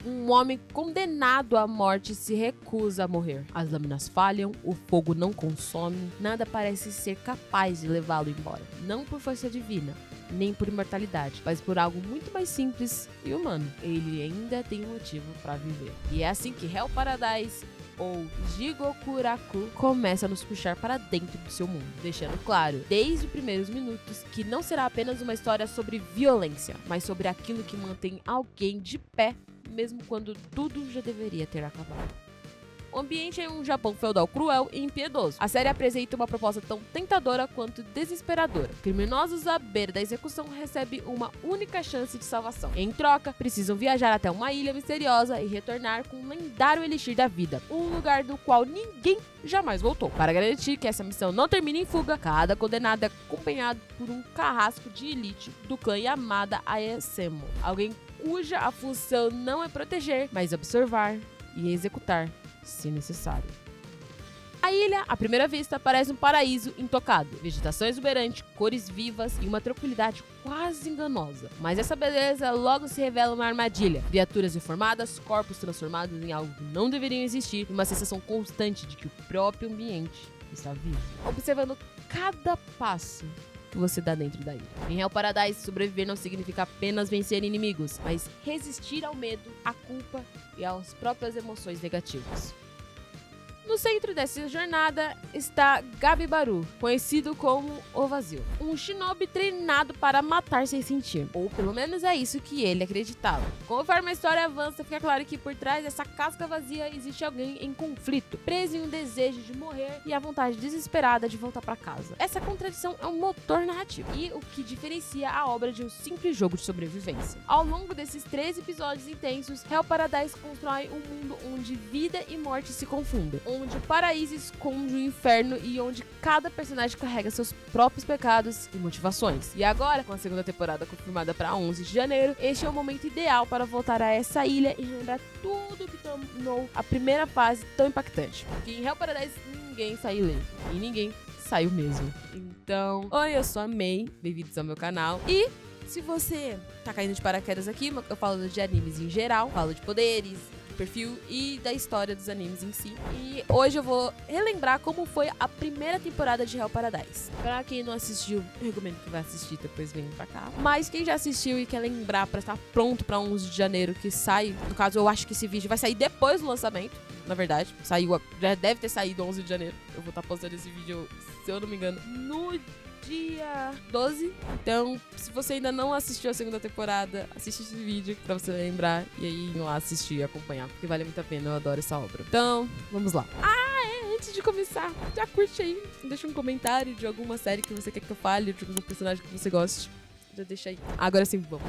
Um homem condenado à morte se recusa a morrer. As lâminas falham, o fogo não consome, nada parece ser capaz de levá-lo embora. Não por força divina, nem por imortalidade, mas por algo muito mais simples e humano. Ele ainda tem um motivo para viver. E é assim que Hell Paradise, ou Jigokuraku, começa a nos puxar para dentro do seu mundo, deixando claro, desde os primeiros minutos, que não será apenas uma história sobre violência, mas sobre aquilo que mantém alguém de pé, mesmo quando tudo já deveria ter acabado. O ambiente é um Japão feudal cruel e impiedoso. A série apresenta uma proposta tão tentadora quanto desesperadora. Criminosos à beira da execução recebem uma única chance de salvação. Em troca, precisam viajar até uma ilha misteriosa e retornar com um lendário elixir da vida, um lugar do qual ninguém jamais voltou. Para garantir que essa missão não termine em fuga, cada condenado é acompanhado por um carrasco de elite do clã Yamada Ayasemo, alguém cuja a função não é proteger, mas observar e executar, se necessário. A ilha, à primeira vista, parece um paraíso intocado. Vegetação exuberante, cores vivas e uma tranquilidade quase enganosa. Mas essa beleza logo se revela uma armadilha. Criaturas deformadas, corpos transformados em algo que não deveriam existir e uma sensação constante de que o próprio ambiente está vivo. Observando cada passo que você dá dentro da ilha. Em Hell Paradise, sobreviver não significa apenas vencer inimigos, mas resistir ao medo, à culpa e às próprias emoções negativas. No centro dessa jornada está Gabimaru, conhecido como O Vazio, um shinobi treinado para matar sem sentir, ou pelo menos é isso que ele acreditava. Conforme a história avança, fica claro que por trás dessa casca vazia existe alguém em conflito, preso em um desejo de morrer e a vontade desesperada de voltar para casa. Essa contradição é um motor narrativo e o que diferencia a obra de um simples jogo de sobrevivência. Ao longo desses 13 episódios intensos, Hell Paradise constrói um mundo onde vida e morte se confundem, onde o paraíso esconde o inferno e onde cada personagem carrega seus próprios pecados e motivações. E agora, com a segunda temporada confirmada para 11 de janeiro, este é o momento ideal para voltar a essa ilha e lembrar tudo que tornou a primeira fase tão impactante. Porque em Hell Paradise ninguém saiu ileso, e ninguém saiu mesmo. Então, oi, eu sou a May, bem-vindos ao meu canal. E se você tá caindo de paraquedas aqui, eu falo de animes em geral, falo de poderes, perfil e da história dos animes em si. E hoje eu vou relembrar como foi a primeira temporada de Hell Paradise. Pra quem não assistiu, eu recomendo que vá assistir, depois vem pra cá. Mas quem já assistiu e quer lembrar pra estar pronto pra 11 de janeiro, que sai, no caso eu acho que esse vídeo vai sair depois do lançamento, na verdade, já deve ter saído 11 de janeiro. Eu vou estar postando esse vídeo, se eu não me engano, no dia 12. Então, se você ainda não assistiu a segunda temporada, assiste esse vídeo pra você lembrar e aí ir lá assistir e acompanhar, porque vale muito a pena, eu adoro essa obra. Então, vamos lá. Antes de começar, já curte aí, deixa um comentário de alguma série que você quer que eu fale, de algum personagem que você goste. Já deixa aí. Agora sim, vamos.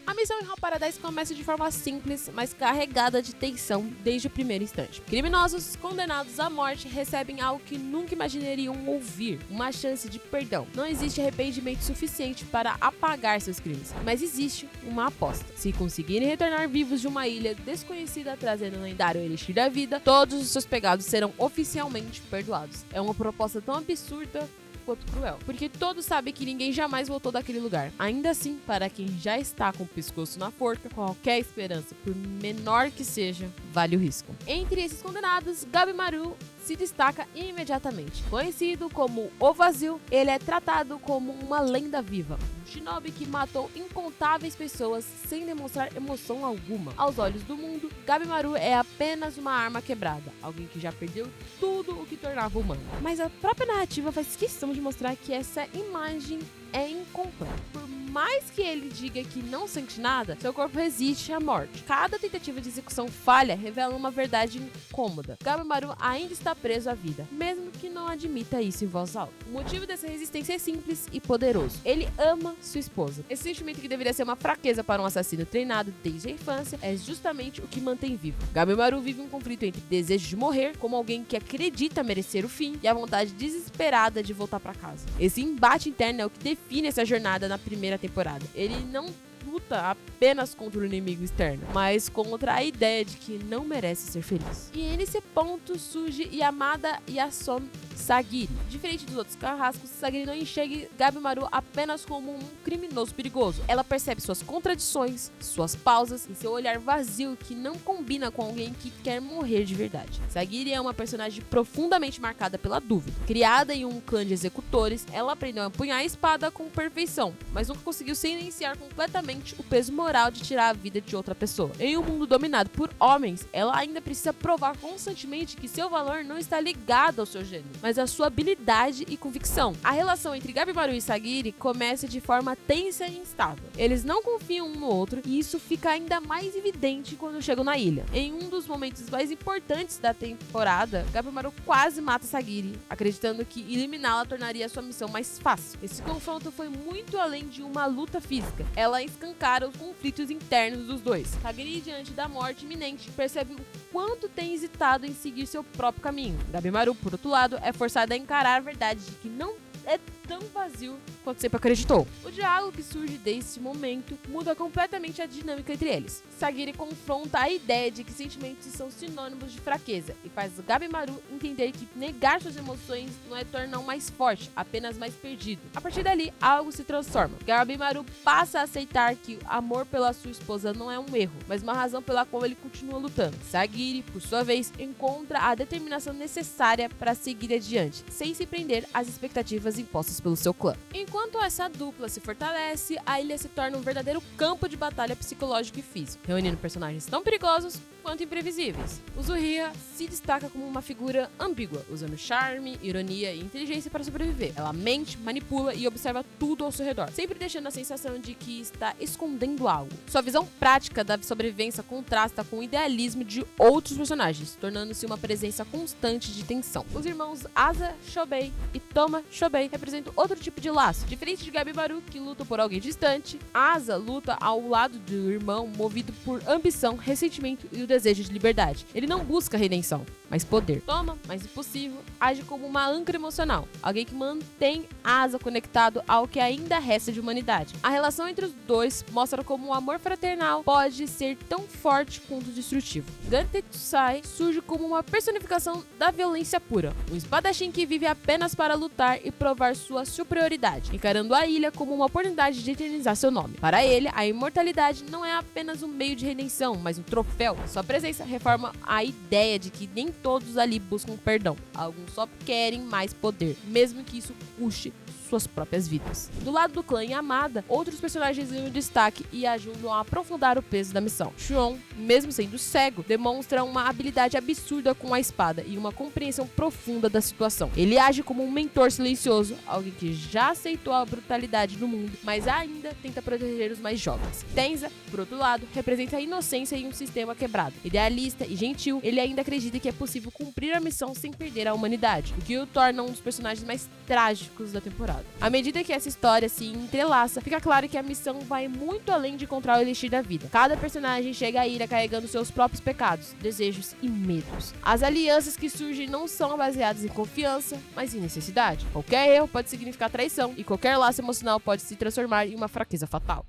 A missão em Hell Paradise começa de forma simples, mas carregada de tensão desde o primeiro instante. Criminosos condenados à morte recebem algo que nunca imaginariam ouvir, uma chance de perdão. Não existe arrependimento suficiente para apagar seus crimes, mas existe uma aposta. Se conseguirem retornar vivos de uma ilha desconhecida trazendo o lendário elixir da vida, todos os seus pecados serão oficialmente perdoados. É uma proposta tão absurda quanto cruel, porque todos sabem que ninguém jamais voltou daquele lugar. Ainda assim, para quem já está com o pescoço na forca, qualquer esperança, por menor que seja, vale o risco. Entre esses condenados, Gabimaru se destaca imediatamente. Conhecido como O Vazio, ele é tratado como uma lenda viva, um shinobi que matou incontáveis pessoas sem demonstrar emoção alguma. Aos olhos do mundo, Gabimaru é apenas uma arma quebrada, alguém que já perdeu tudo o que tornava humano. Mas a própria narrativa faz questão de mostrar que essa imagem é incompleta. Por mais que ele diga que não sente nada, seu corpo resiste à morte. Cada tentativa de execução falha revela uma verdade incômoda. Gabimaru ainda está preso à vida, mesmo que não admita isso em voz alta. O motivo dessa resistência é simples e poderoso. Ele ama sua esposa. Esse sentimento que deveria ser uma fraqueza para um assassino treinado desde a infância é justamente o que mantém vivo. Gabimaru vive um conflito entre desejo de morrer, como alguém que acredita merecer o fim, e a vontade desesperada de voltar para casa. Esse embate interno é o que define essa jornada na primeira temporada. Ele não luta apenas contra o inimigo externo, mas contra a ideia de que não merece ser feliz. E nesse ponto surge Yamada Yason Sagiri. Diferente dos outros carrascos, Sagiri não enxerga Gabimaru apenas como um criminoso perigoso. Ela percebe suas contradições, suas pausas e seu olhar vazio que não combina com alguém que quer morrer de verdade. Sagiri é uma personagem profundamente marcada pela dúvida. Criada em um clã de executores, ela aprendeu a empunhar a espada com perfeição, mas nunca conseguiu silenciar completamente o peso moral de tirar a vida de outra pessoa. Em um mundo dominado por homens, ela ainda precisa provar constantemente que seu valor não está ligado ao seu gênero, mas à sua habilidade e convicção. A relação entre Gabimaru e Sagiri começa de forma tensa e instável. Eles não confiam um no outro e isso fica ainda mais evidente quando chegam na ilha. Em um dos momentos mais importantes da temporada, Gabimaru quase mata Sagiri, acreditando que eliminá-la tornaria sua missão mais fácil. Esse confronto foi muito além de uma luta física. Ela escancara os conflitos internos dos dois. Sagiri, diante da morte iminente, percebe o quanto tem hesitado em seguir seu próprio caminho. Gabimaru, por outro lado, é forçada a encarar a verdade de que não é tão vazio quanto sempre acreditou. O diálogo que surge desse momento muda completamente a dinâmica entre eles. Sagiri confronta a ideia de que sentimentos são sinônimos de fraqueza e faz Gabimaru entender que negar suas emoções não é torná-lo mais forte, apenas mais perdido. A partir dali, algo se transforma. Gabimaru passa a aceitar que amor pela sua esposa não é um erro, mas uma razão pela qual ele continua lutando. Sagiri, por sua vez, encontra a determinação necessária para seguir adiante, sem se prender às expectativas impostas pelo seu clã. Enquanto essa dupla se fortalece, a ilha se torna um verdadeiro campo de batalha psicológico e físico, reunindo personagens tão perigosos quanto imprevisíveis. Uzuhia se destaca como uma figura ambígua, usando charme, ironia e inteligência para sobreviver. Ela mente, manipula e observa tudo ao seu redor, sempre deixando a sensação de que está escondendo algo. Sua visão prática da sobrevivência contrasta com o idealismo de outros personagens, tornando-se uma presença constante de tensão. Os irmãos Asa Shobei e Toma Shobei representam outro tipo de laço. Diferente de Gabimaru, que luta por alguém distante, Asa luta ao lado do irmão movido por ambição, ressentimento e o desejo de liberdade. Ele não busca redenção, mas poder. Toma, mas impossível, age como uma âncora emocional, alguém que mantém Asa conectado ao que ainda resta de humanidade. A relação entre os dois mostra como o amor fraternal pode ser tão forte quanto destrutivo. Gantetsusai surge como uma personificação da violência pura, um espadachim que vive apenas para lutar e provar sua superioridade, encarando a ilha como uma oportunidade de eternizar seu nome. Para ele, a imortalidade não é apenas um meio de redenção, mas um troféu. Sua presença reforma a ideia de que nem todos ali buscam perdão. Alguns só querem mais poder, mesmo que isso custe suas próprias vidas. Do lado do clã Yamada, outros personagens ganham destaque e ajudam a aprofundar o peso da missão. Shuon, mesmo sendo cego, demonstra uma habilidade absurda com a espada e uma compreensão profunda da situação. Ele age como um mentor silencioso, alguém que já aceitou a brutalidade do mundo, mas ainda tenta proteger os mais jovens. Tenza, por outro lado, representa a inocência em um sistema quebrado. Idealista e gentil, ele ainda acredita que é possível cumprir a missão sem perder a humanidade, o que o torna um dos personagens mais trágicos da temporada. À medida que essa história se entrelaça, fica claro que a missão vai muito além de encontrar o elixir da vida. Cada personagem chega à ilha carregando seus próprios pecados, desejos e medos. As alianças que surgem não são baseadas em confiança, mas em necessidade. Qualquer erro pode significar traição, e qualquer laço emocional pode se transformar em uma fraqueza fatal.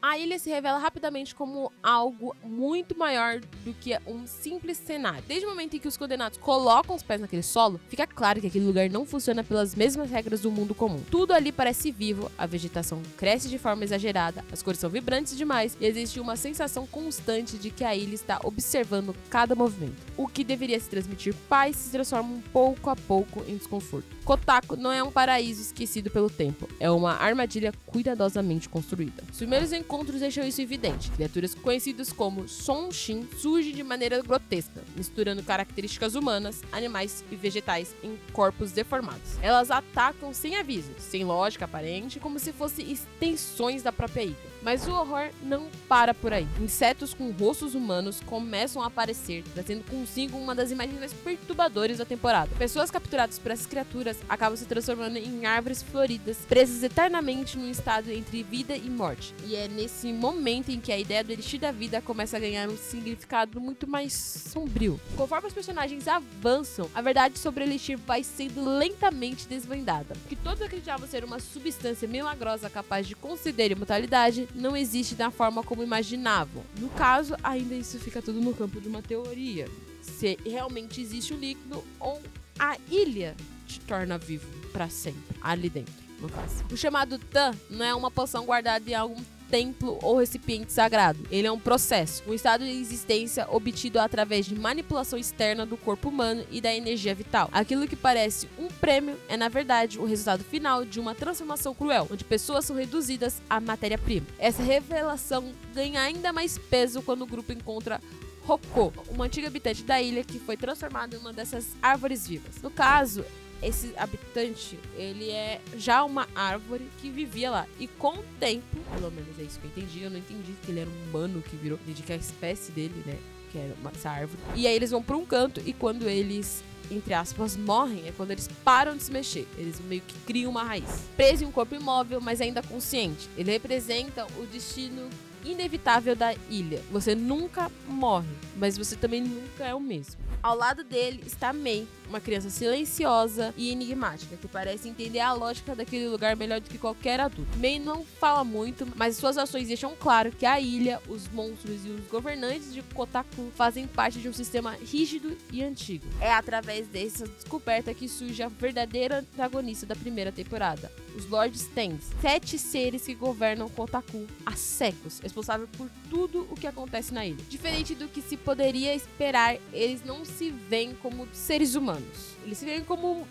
A ilha se revela rapidamente como algo muito maior do que um simples cenário. Desde o momento em que os condenados colocam os pés naquele solo, fica claro que aquele lugar não funciona pelas mesmas regras do mundo comum. Tudo ali parece vivo, a vegetação cresce de forma exagerada, as cores são vibrantes demais e existe uma sensação constante de que a ilha está observando cada movimento. O que deveria se transmitir paz se transforma pouco a pouco em desconforto. Kotaku não é um paraíso esquecido pelo tempo, é uma armadilha cuidadosamente construída. Os primeiros encontros deixam isso evidente. Criaturas conhecidas como Sonshin surgem de maneira grotesca, misturando características humanas, animais e vegetais em corpos deformados. Elas atacam sem aviso, sem lógica aparente, como se fossem extensões da própria ilha. Mas o horror não para por aí. Insetos com rostos humanos começam a aparecer, trazendo consigo uma das imagens mais perturbadoras da temporada. Pessoas capturadas por essas criaturas acabam se transformando em árvores floridas, presas eternamente num estado entre vida e morte. E é nesse momento em que a ideia do elixir da vida começa a ganhar um significado muito mais sombrio. Conforme os personagens avançam, a verdade sobre o elixir vai sendo lentamente desvendada. Que todos acreditavam ser uma substância milagrosa capaz de conceder imortalidade não existe da forma como imaginavam. No caso, ainda isso fica tudo no campo de uma teoria. se realmente existe o líquido ou a ilha te torna vivo pra sempre, ali dentro, no caso. O chamado Tan não é uma poção guardada em algum templo ou recipiente sagrado. Ele é um processo, um estado de existência obtido através de manipulação externa do corpo humano e da energia vital. Aquilo que parece um prêmio é, na verdade, o resultado final de uma transformação cruel, onde pessoas são reduzidas à matéria-prima. Essa revelação ganha ainda mais peso quando o grupo encontra Rocco, uma antiga habitante da ilha que foi transformada em uma dessas árvores vivas. No caso, esse habitante, ele é já uma árvore que vivia lá. E com o tempo, pelo menos é isso que eu entendi, eu não entendi que ele era um humano que virou, entendi que a espécie dele, né, que era essa árvore. E aí eles vão pra um canto e quando eles, entre aspas, morrem, é quando eles param de se mexer. Eles meio que criam uma raiz. Preso em um corpo imóvel, mas ainda consciente. Ele representa o destino inevitável da ilha. Você nunca morre, mas você também nunca é o mesmo. Ao lado dele está May, uma criança silenciosa e enigmática, que parece entender a lógica daquele lugar melhor do que qualquer adulto. May não fala muito, mas suas ações deixam claro que a ilha, os monstros e os governantes de Kotaku fazem parte de um sistema rígido e antigo. É através dessa descoberta que surge a verdadeira antagonista da primeira temporada, os Lords Tens, 7 seres que governam Kotaku há séculos, responsável por tudo o que acontece na ilha. Diferente do que se poderia esperar, eles não se veem como seres humanos. Eles se veem como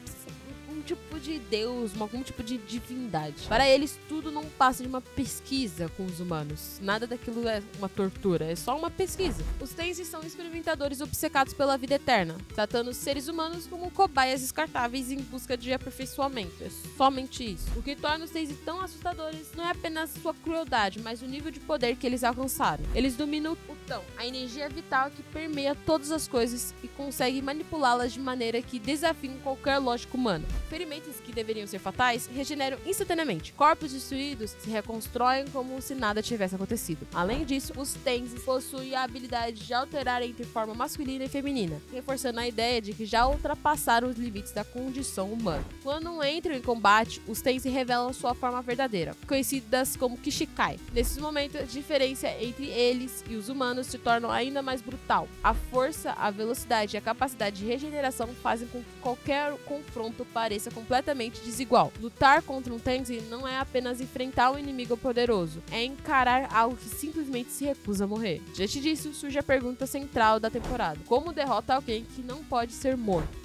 um tipo de deus, algum tipo de divindade. Para eles, tudo não passa de uma pesquisa com os humanos. Nada daquilo é uma tortura, é só uma pesquisa. Os Tensi são experimentadores obcecados pela vida eterna, tratando os seres humanos como cobaias descartáveis em busca de aperfeiçoamento. É somente isso. O que torna os Tensi tão assustadores não é apenas sua crueldade, mas o nível de poder que eles alcançaram. Eles dominam o Tão, a energia vital que permeia todas as coisas e conseguem manipulá-las de maneira que desafiam qualquer lógica humana. Ferimentos que deveriam ser fatais regeneram instantaneamente. Corpos destruídos se reconstroem como se nada tivesse acontecido. Além disso, os Tensis possuem a habilidade de alterar entre forma masculina e feminina, reforçando a ideia de que já ultrapassaram os limites da condição humana. Quando entram em combate, os Tensis revelam sua forma verdadeira, conhecidas como Kishikai. Nesses momentos, a diferença entre eles e os humanos se torna ainda mais brutal. A força, a velocidade e a capacidade de regeneração fazem com que qualquer confronto pareça completamente desigual. Lutar contra um Tensi não é apenas enfrentar um inimigo poderoso, é encarar algo que simplesmente se recusa a morrer. Diante disso, surge a pergunta central da temporada: como derrota alguém que não pode ser morto?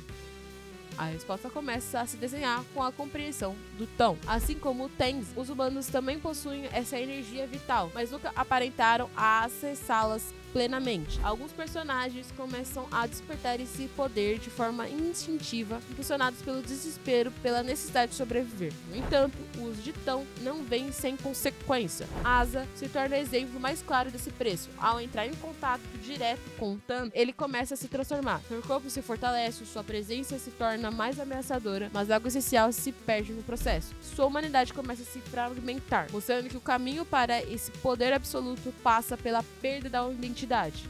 A resposta começa a se desenhar com a compreensão do Tão. Assim como o Tens, os humanos também possuem essa energia vital, mas nunca aparentaram a acessá-las plenamente. Alguns personagens começam a despertar esse poder de forma instintiva, impulsionados pelo desespero, pela necessidade de sobreviver. No entanto, o uso de Tão não vem sem consequência. Asa se torna o exemplo mais claro desse preço. Ao entrar em contato direto com o Tan, ele começa a se transformar. Seu corpo se fortalece, sua presença se torna mais ameaçadora, mas algo essencial se perde no processo. Sua humanidade começa a se fragmentar, mostrando que o caminho para esse poder absoluto passa pela perda da identidade.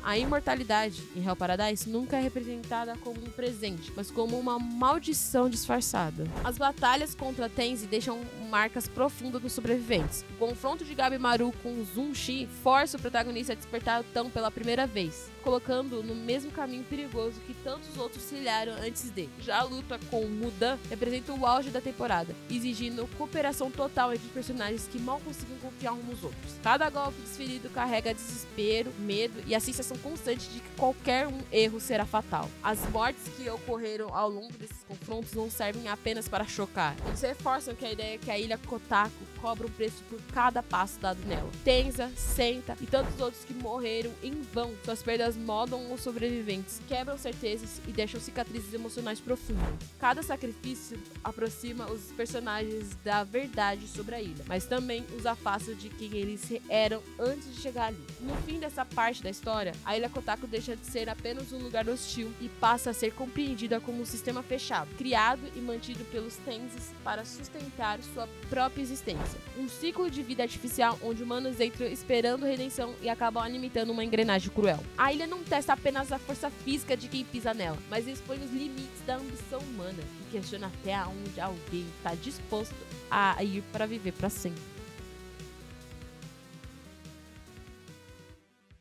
A imortalidade em Hell Paradise nunca é representada como um presente, mas como uma maldição disfarçada. As batalhas contra Tenzi deixam marcas profundas nos sobreviventes. O confronto de Gabimaru com Zunshi força o protagonista a despertar o Tão pela primeira vez, colocando-o no mesmo caminho perigoso que tantos outros trilharam antes dele. Já a luta com Mudan representa o auge da temporada, exigindo cooperação total entre personagens que mal conseguem confiar uns nos outros. Cada golpe desferido carrega desespero, medo e a sensação constante de que qualquer erro será fatal. As mortes que ocorreram ao longo desses confrontos não servem apenas para chocar. Eles reforçam que a ideia é que a ilha Kotaku cobra um preço por cada passo dado nela. Tensa, Senta e tantos outros que morreram em vão. Suas perdas moldam os sobreviventes, quebram certezas e deixam cicatrizes emocionais profundas. Cada sacrifício aproxima os personagens da verdade sobre a ilha, mas também os afasta de quem eles eram antes de chegar ali. No fim dessa parte da história, a ilha Kotaku deixa de ser apenas um lugar hostil e passa a ser compreendida como um sistema fechado, criado e mantido pelos Tensis para sustentar sua própria existência. Um ciclo de vida artificial onde humanos entram esperando redenção e acabam alimentando uma engrenagem cruel. A ilha não testa apenas a força física de quem pisa nela, mas expõe os limites da ambição humana e questiona até onde alguém está disposto a ir para viver para sempre.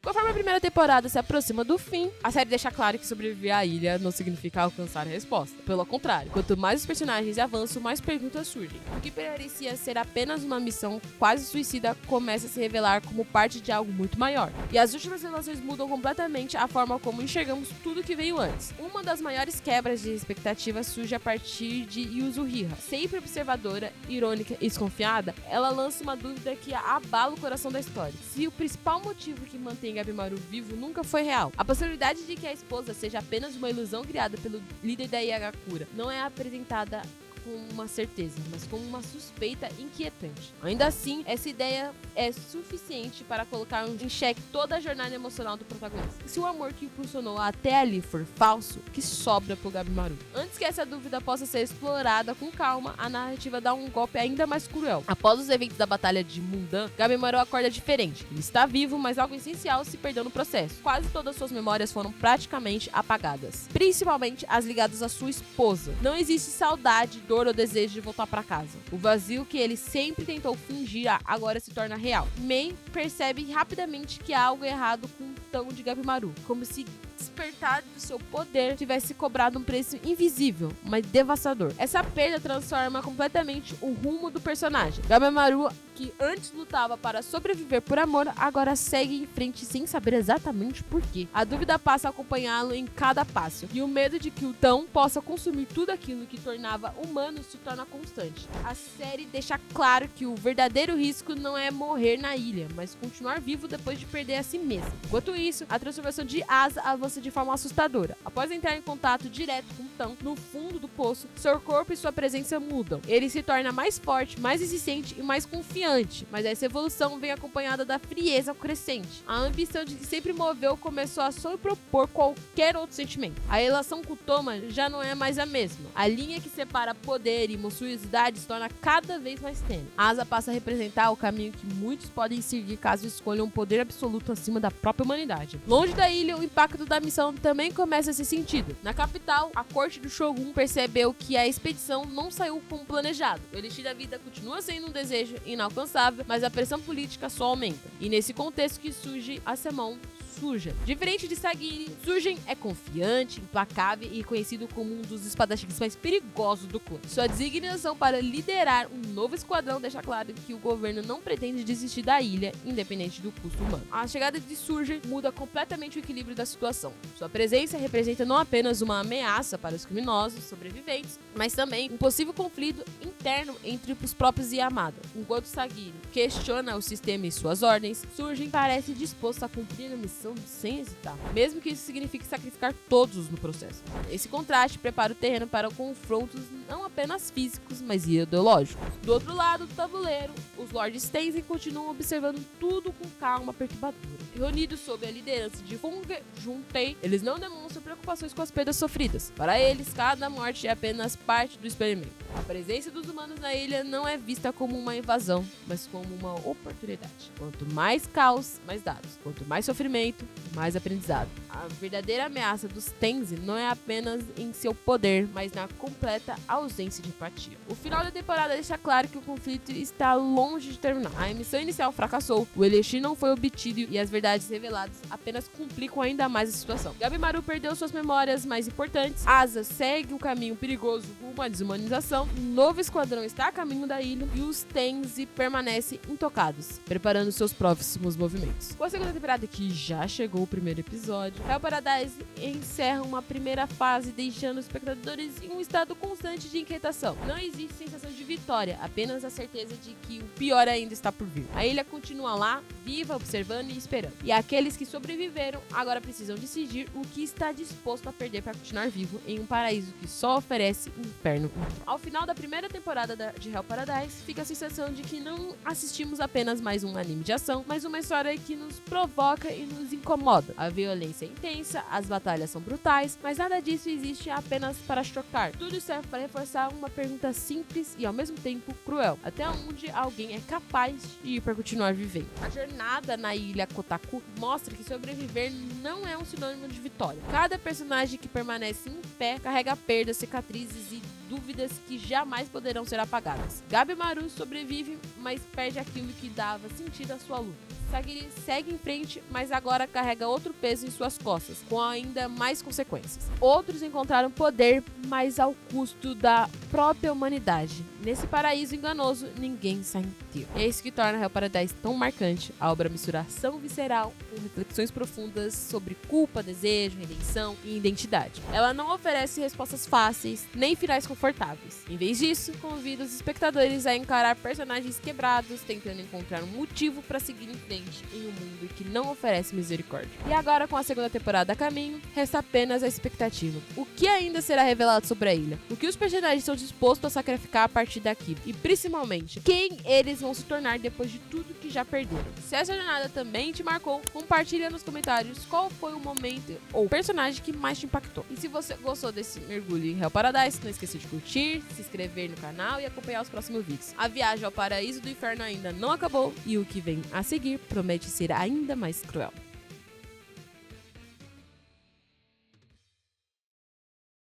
Conforme a primeira temporada se aproxima do fim, a série deixa claro que sobreviver à ilha não significa alcançar a resposta. Pelo contrário, quanto mais os personagens avançam, mais perguntas surgem. O que parecia ser apenas uma missão quase suicida começa a se revelar como parte de algo muito maior. E as últimas revelações mudam completamente a forma como enxergamos tudo que veio antes. Uma das maiores quebras de expectativa surge a partir de Yuzuriha. Sempre observadora, irônica e desconfiada, ela lança uma dúvida que abala o coração da história. Se o principal motivo que mantém Gabimaru vivo nunca foi real, a possibilidade de que a esposa seja apenas uma ilusão criada pelo líder da Yagakura não é apresentada com uma certeza, mas como uma suspeita inquietante. Ainda assim, essa ideia é suficiente para colocar em xeque toda a jornada emocional do protagonista. Se o amor que o impulsionou até ali for falso, o que sobra pro Gabimaru? Antes que essa dúvida possa ser explorada com calma, a narrativa dá um golpe ainda mais cruel. Após os eventos da Batalha de Mundan, Gabimaru acorda diferente. Ele está vivo, mas algo essencial se perdeu no processo. Quase todas suas memórias foram praticamente apagadas, principalmente as ligadas à sua esposa. Não existe saudade, dor ou desejo de voltar para casa. O vazio que ele sempre tentou fingir agora se torna real. Mei percebe rapidamente que há algo errado com o tão de Gabimaru, como se despertar do seu poder tivesse cobrado um preço invisível, mas devastador. Essa perda transforma completamente o rumo do personagem. Gabimaru, que antes lutava para sobreviver por amor, agora segue em frente sem saber exatamente por quê. A dúvida passa a acompanhá-lo em cada passo, e o medo de que o Tão possa consumir tudo aquilo que tornava humano se torna constante. A série deixa claro que o verdadeiro risco não é morrer na ilha, mas continuar vivo depois de perder a si mesmo. Enquanto isso, a transformação de Asa avança de forma assustadora. Após entrar em contato direto com o Tão no fundo do poço, seu corpo e sua presença mudam. Ele se torna mais forte, mais resistente e mais confiante, mas essa evolução vem acompanhada da frieza crescente. A ambição de que sempre moveu começou a sobrepor qualquer outro sentimento. A relação com o Toma já não é mais a mesma. A linha que separa poder e monstruosidade se torna cada vez mais tênue. Asa passa a representar o caminho que muitos podem seguir caso escolham um poder absoluto acima da própria humanidade. Longe da ilha, o impacto da missão também começa a ser sentido. Na capital, a corte do Shogun percebeu que a expedição não saiu como planejado. O Elixir da Vida continua sendo um desejo inalcançável, mas a pressão política só aumenta. E nesse contexto que surge a Semon Suja. Diferente de Sagiri, Surgen é confiante, implacável e conhecido como um dos espadachins mais perigosos do clã. Sua designação para liderar um novo esquadrão deixa claro que o governo não pretende desistir da ilha, independente do custo humano. A chegada de Surgen muda completamente o equilíbrio da situação. Sua presença representa não apenas uma ameaça para os criminosos sobreviventes, mas também um possível conflito interno entre os próprios Yamada. Enquanto Sagiri questiona o sistema e suas ordens, Surgen parece disposto a cumprir a missão sem hesitar, mesmo que isso signifique sacrificar todos no processo. Esse contraste prepara o terreno para confrontos não apenas físicos, mas ideológicos. Do outro lado do tabuleiro, os Lords Tenzin continuam observando tudo com calma perturbadora. Reunidos sob a liderança de Funge Juntei, eles não demonstram preocupações com as perdas sofridas. Para eles, cada morte é apenas parte do experimento. A presença dos humanos na ilha não é vista como uma invasão, mas como uma oportunidade. Quanto mais caos, mais dados. Quanto mais sofrimento, mais aprendizado. A verdadeira ameaça dos Tenzin não é apenas em seu poder, mas na completa ausência de empatia. O final da temporada deixa claro que o conflito está longe de terminar. A missão inicial fracassou, o Elixir não foi obtido e as verdades reveladas apenas complicam ainda mais a situação. Gabimaru perdeu suas memórias mais importantes, Asa segue o caminho perigoso rumo à desumanização, um novo esquadrão está a caminho da ilha e os Tenzin permanecem intocados, preparando seus próximos movimentos. Com a segunda temporada que já chegou o primeiro episódio, Hell Paradise encerra uma primeira fase deixando os espectadores em um estado constante de inquietação. Não existe sensação de vitória, apenas a certeza de que o pior ainda está por vir. A ilha continua lá, viva, observando e esperando. E aqueles que sobreviveram agora precisam decidir o que está disposto a perder para continuar vivo em um paraíso que só oferece um inferno. Ao final da primeira temporada de Hell Paradise, fica a sensação de que não assistimos apenas mais um anime de ação, mas uma história que nos provoca e nos incomoda. A violência é intensa, as batalhas são brutais, mas nada disso existe apenas para chocar. Tudo serve para reforçar uma pergunta simples e ao mesmo tempo cruel. Até onde alguém é capaz de ir para continuar vivendo? A jornada na ilha Kotaku mostra que sobreviver não é um sinônimo de vitória. Cada personagem que permanece em pé carrega perdas, cicatrizes e dúvidas que jamais poderão ser apagadas. Gabimaru sobrevive, mas perde aquilo que dava sentido à sua luta. Sagiri segue em frente, mas agora carrega outro peso em suas costas, com ainda mais consequências. Outros encontraram poder, mas ao custo da própria humanidade. Nesse paraíso enganoso, ninguém sai inteiro. É isso que torna Hell Paradise tão marcante. A obra mistura ação visceral com reflexões profundas sobre culpa, desejo, redenção e identidade. Ela não oferece respostas fáceis, nem finais confortáveis. Em vez disso, convida os espectadores a encarar personagens quebrados, tentando encontrar um motivo para seguir em frente em um mundo que não oferece misericórdia. E agora, com a segunda temporada a caminho, resta apenas a expectativa. O que ainda será revelado sobre a ilha? O que os personagens estão dispostos a sacrificar a partir daqui? E principalmente, quem eles vão se tornar depois de tudo que já perderam? Se essa jornada também te marcou, compartilha nos comentários qual foi o momento ou personagem que mais te impactou. E se você gostou desse mergulho em Hell Paradise, não esqueça de curtir, se inscrever no canal e acompanhar os próximos vídeos. A viagem ao paraíso do inferno ainda não acabou e o que vem a seguir promete ser ainda mais cruel.